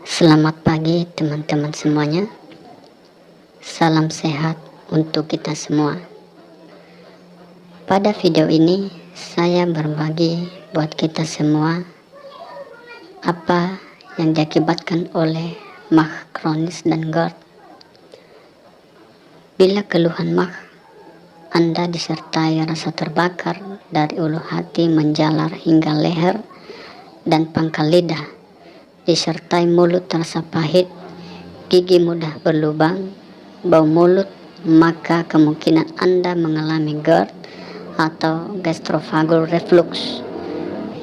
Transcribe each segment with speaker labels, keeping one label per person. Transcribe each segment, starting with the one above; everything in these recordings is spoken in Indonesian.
Speaker 1: Selamat pagi teman-teman semuanya. Salam sehat untuk kita semua. Pada video ini saya berbagi buat kita semua apa yang diakibatkan oleh MAG kronis dan GERD. Bila keluhan MAG Anda disertai rasa terbakar dari ulu hati menjalar hingga leher dan pangkal lidah, disertai mulut terasa pahit, gigi mudah berlubang, bau mulut, maka kemungkinan Anda mengalami GERD atau gastroesophageal reflux,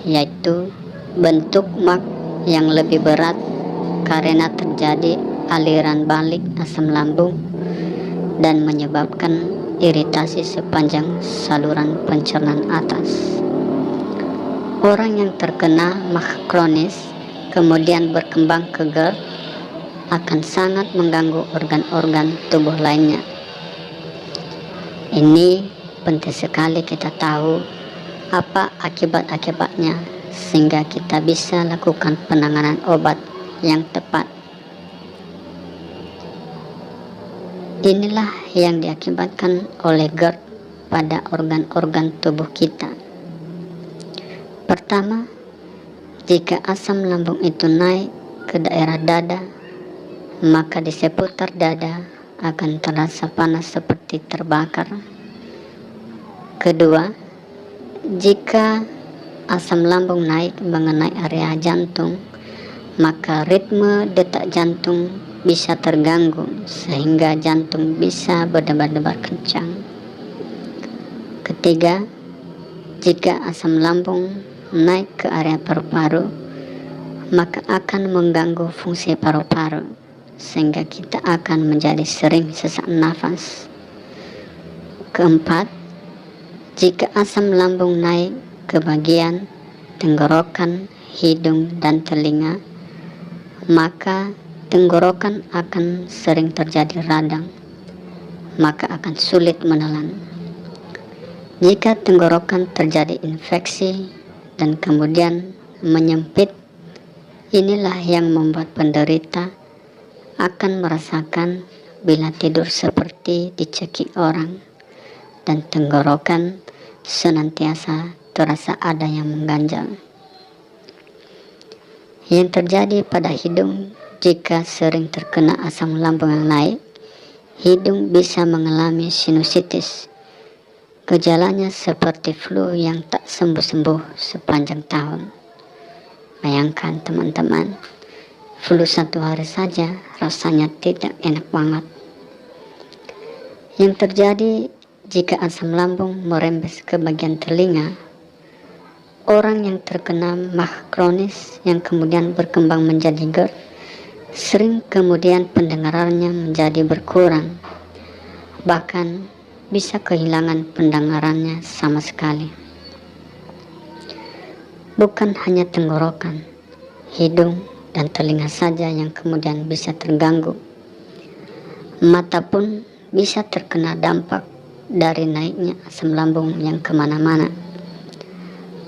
Speaker 1: yaitu bentuk MAG yang lebih berat karena terjadi aliran balik asam lambung dan menyebabkan iritasi sepanjang saluran pencernaan atas. Orang yang terkena MAG kronis kemudian berkembang ke GERD akan sangat mengganggu organ-organ tubuh lainnya. Ini penting sekali kita tahu apa akibat-akibatnya sehingga kita bisa lakukan penanganan obat yang tepat. Inilah yang diakibatkan oleh GERD pada organ-organ tubuh kita. Pertama, jika asam lambung itu naik ke daerah dada, maka di seputar dada akan terasa panas seperti terbakar. Kedua, jika asam lambung naik mengenai area jantung, maka ritme detak jantung bisa terganggu sehingga jantung bisa berdebar-debar kencang. Ketiga, jika asam lambung naik ke area paru-paru, maka akan mengganggu fungsi paru-paru sehingga kita akan menjadi sering sesak nafas. Keempat, jika asam lambung naik ke bagian tenggorokan, hidung, dan telinga, maka tenggorokan akan sering terjadi radang, maka akan sulit menelan. Jika tenggorokan terjadi infeksi dan kemudian menyempit, inilah yang membuat penderita akan merasakan bila tidur seperti dicekik orang dan tenggorokan senantiasa terasa ada yang mengganjal. Yang terjadi pada hidung jika sering terkena asam lambung yang naik, hidung bisa mengalami sinusitis. Gejalanya seperti flu yang tak sembuh-sembuh sepanjang tahun. Bayangkan teman-teman, flu 1 hari saja rasanya tidak enak banget. Yang terjadi jika asam lambung merembes ke bagian telinga, orang yang terkena MAG kronis yang kemudian berkembang menjadi GERD, sering kemudian pendengarannya menjadi berkurang, bahkan bisa kehilangan pendengarannya sama sekali. Bukan hanya tenggorokan, hidung, dan telinga saja yang kemudian bisa terganggu. Mata pun bisa terkena dampak dari naiknya asam lambung yang kemana-mana.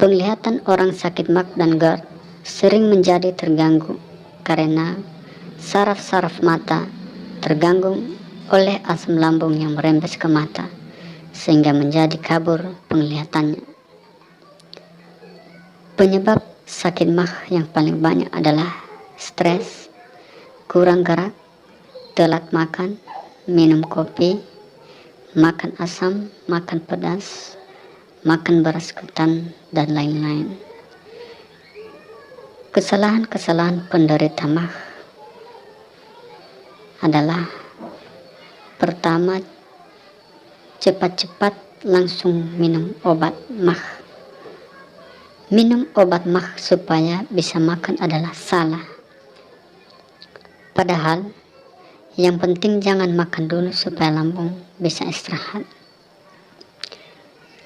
Speaker 1: Penglihatan orang sakit MAG dan GERD sering menjadi terganggu karena saraf-saraf mata terganggu oleh asam lambung yang merembes ke mata, sehingga menjadi kabur penglihatannya. Penyebab sakit MAG yang paling banyak adalah stres, kurang gerak, telat makan, minum kopi, makan asam, makan pedas, makan beras ketan, dan lain-lain. Kesalahan-kesalahan penderita MAG adalah: pertama, cepat-cepat langsung minum obat MAG. Minum obat MAG supaya bisa makan adalah salah. Padahal yang penting jangan makan dulu supaya lambung bisa istirahat.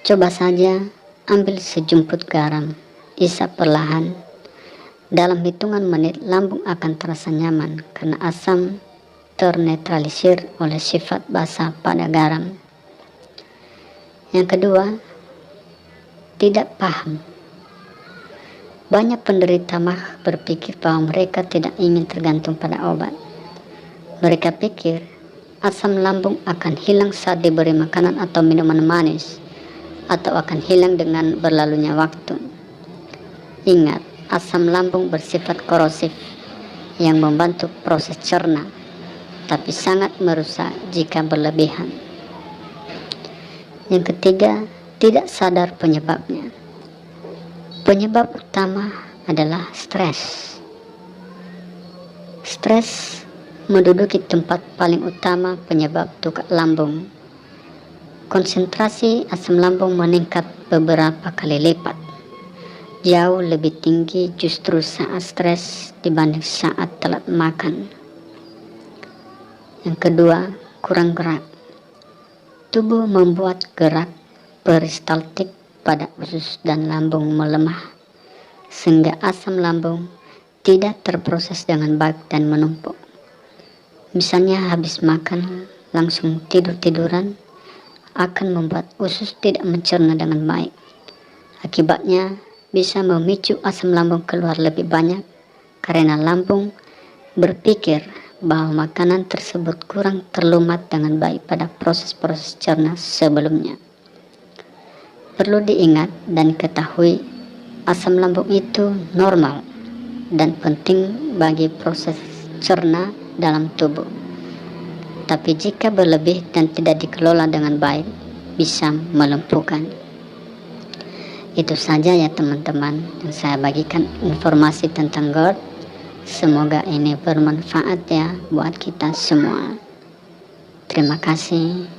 Speaker 1: Coba saja ambil sejumput garam, isap perlahan. Dalam hitungan menit lambung akan terasa nyaman karena asam ternetralisir oleh sifat basa pada garam. Yang kedua, tidak paham. Banyak penderita MAH berpikir bahwa mereka tidak ingin tergantung pada obat. Mereka pikir asam lambung akan hilang saat diberi makanan atau minuman manis, atau akan hilang dengan berlalunya waktu. Ingat, asam lambung bersifat korosif yang membantu proses cerna, tapi sangat merusak jika berlebihan. Yang ketiga, tidak sadar penyebabnya. Penyebab utama adalah stres. Stres menduduki tempat paling utama penyebab tukak lambung. Konsentrasi asam lambung meningkat beberapa kali lipat. Jauh lebih tinggi justru saat stres dibanding saat telat makan. Yang kedua, kurang gerak. Tubuh membuat gerak peristaltik pada usus dan lambung melemah, sehingga asam lambung tidak terproses dengan baik dan menumpuk. Misalnya habis makan langsung tidur-tiduran akan membuat usus tidak mencerna dengan baik. Akibatnya bisa memicu asam lambung keluar lebih banyak karena lambung berpikir bahwa makanan tersebut kurang terlumat dengan baik pada proses-proses cerna sebelumnya. Perlu diingat dan ketahui, asam lambung itu normal dan penting bagi proses cerna dalam tubuh. Tapi jika berlebih dan tidak dikelola dengan baik, bisa melumpuhkan. Itu saja ya teman-teman yang saya bagikan informasi tentang GERD. Semoga ini bermanfaat ya buat kita semua. Terima kasih.